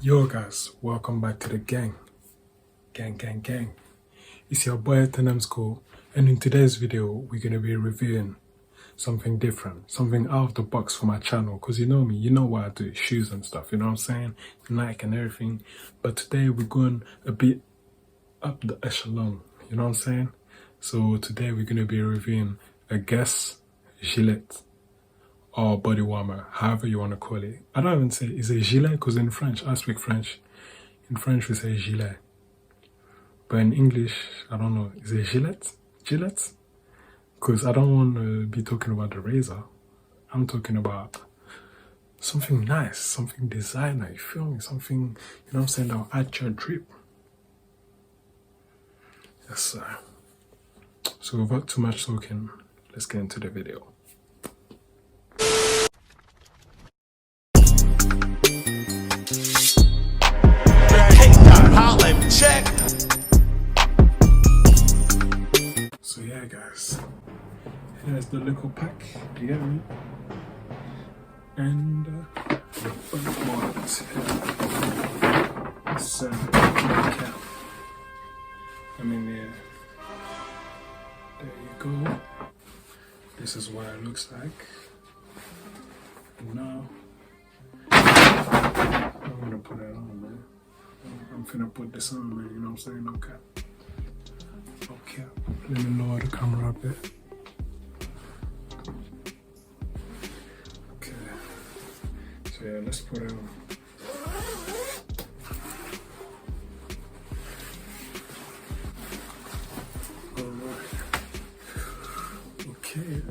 Yo guys, welcome back to the gang. Gang. It's your boy Tenem School, and in today's video we're gonna be reviewing something different, something out of the box for my channel, because you know me, you know what I do, shoes and stuff, you know what I'm saying, Nike and everything. But today we're going a bit up the echelon, you know what I'm saying. So today we're gonna be reviewing a Guess Gilet or body warmer, however you want to call it. I don't even say is it gilet because in French, I speak French. In French we say gilet, but in English I don't know. Is it gilet? Gilet? Because I don't want to be talking about the razor. I'm talking about something nice, something designer. You feel me? Something, you know what I'm saying, that'll add your drip. Yes, sir. So without too much talking, let's get into the video. So yeah guys, here's the little pack, you get me? And the front wallet here. It's cap. I mean, yeah, there you go. This is what it looks like. And now, I'm gonna put it on, man. I'm finna put this on, man, you know what I'm saying? No cap. Okay, let me lower the camera a bit. Okay, so yeah, let's put it on. Alright. Okay,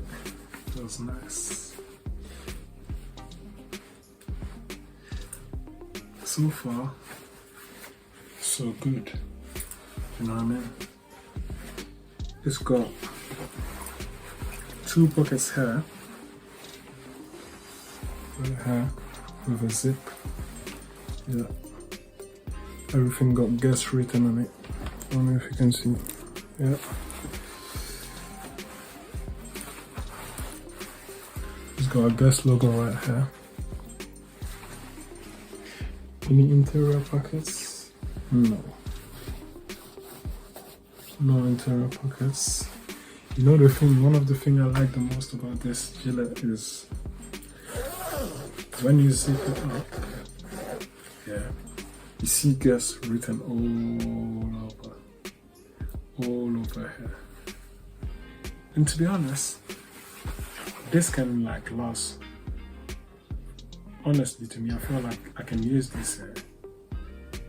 that was nice. So far, so good. You know what I mean? It's got 2 pockets here, right here, with a zip. Yeah, everything got Guess written on it. I don't know if you can see. Yeah, it's got a Guess logo right here. Any interior pockets? No. No interior pockets. You know the thing, one of the things I like the most about this Gilet is when you zip it up, yeah, you see Guess written all over here. And to be honest, this can like last. Honestly, to me, I feel like I can use this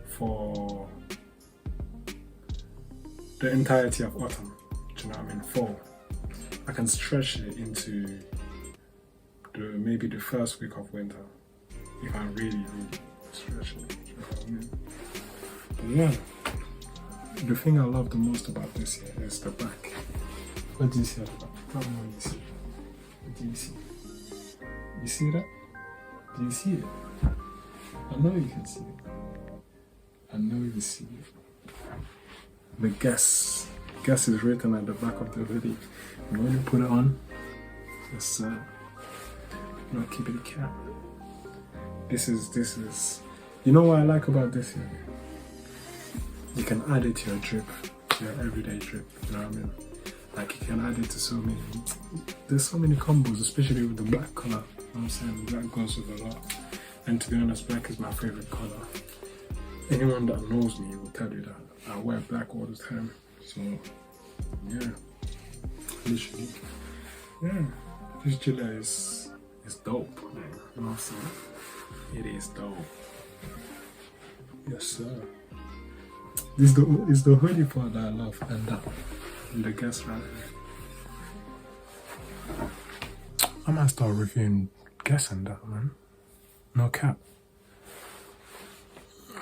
for the entirety of autumn. Do you know what I mean? Fall. I can stretch it into maybe the first week of winter if I really stretch it. Do you know what I mean? But yeah, the thing I love the most about this here is the back. What do you see at the back? Tell me what you see. What do you see? You see that? Do you see it? I know you can see it. I know you see it. The Guess is written at the back of the hoodie. And when you put it on, just keep it a cap. This is. You know what I like about this here? You can add it to your drip, to your everyday drip. You know what I mean? Like you can add it to so many. There's so many combos, especially with the black color. You know what I'm saying? Black goes with a lot. And to be honest, black is my favorite color. Anyone that knows me will tell you that I wear black all the time. So yeah, literally, yeah, this Gilet is dope, man. You know what I'm saying? It is dope. Yes, sir. This is the hoodie part that I love, and that the Guess right here. I might start reviewing Guessing that, man. No cap.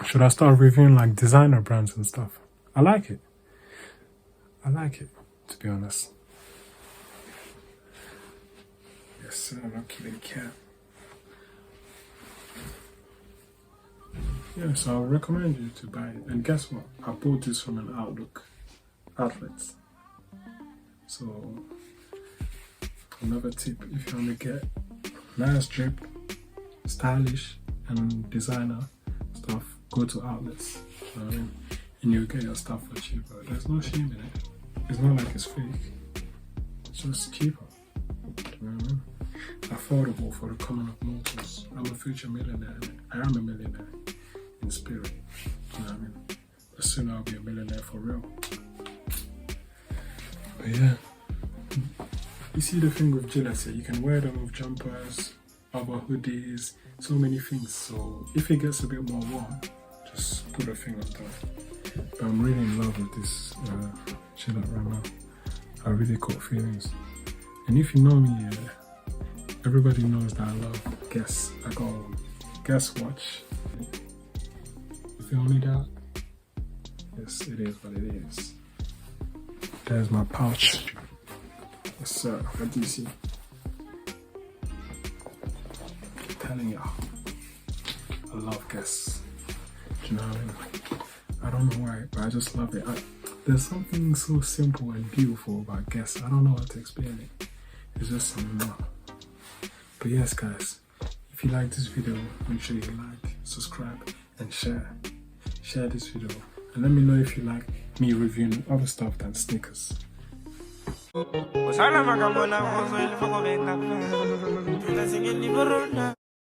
Should I start reviewing like designer brands and stuff? I like it. I like it, to be honest. Yes, sir, I'm not keeping cap. Yeah, so I recommend you to buy it. And guess what? I bought this from an outlet. So, another tip, if you want to get nice drip, stylish and designer stuff, go to outlets, you know what I mean? And you get your stuff for cheaper. There's no shame in it. It's not like it's fake. It's just cheaper. You know what I mean? Affordable for the common of mortals. I'm a future millionaire. I am a millionaire in spirit. You know what I mean? But soon I'll be a millionaire for real. But yeah. You see the thing with Gilet here, you can wear them with jumpers, other hoodies, so many things. So if it gets a bit more warm, just put a thing on top. But I'm really in love with this Gilet right now. I really caught feelings. And if you know me, everybody knows that I love Guess. I got a Guess watch. Is it only that? Yes, it is what it is. There's my pouch. Yes, sir. What do you see? I'm telling y'all, I love Guess. Do you know what I mean? I don't know why, but I just love it. There's something so simple and beautiful about Guess. I don't know how to explain it. It's just something more. But yes, guys, if you like this video, make sure you like, subscribe, and share. Share this video, and let me know if you like me reviewing other stuff than sneakers.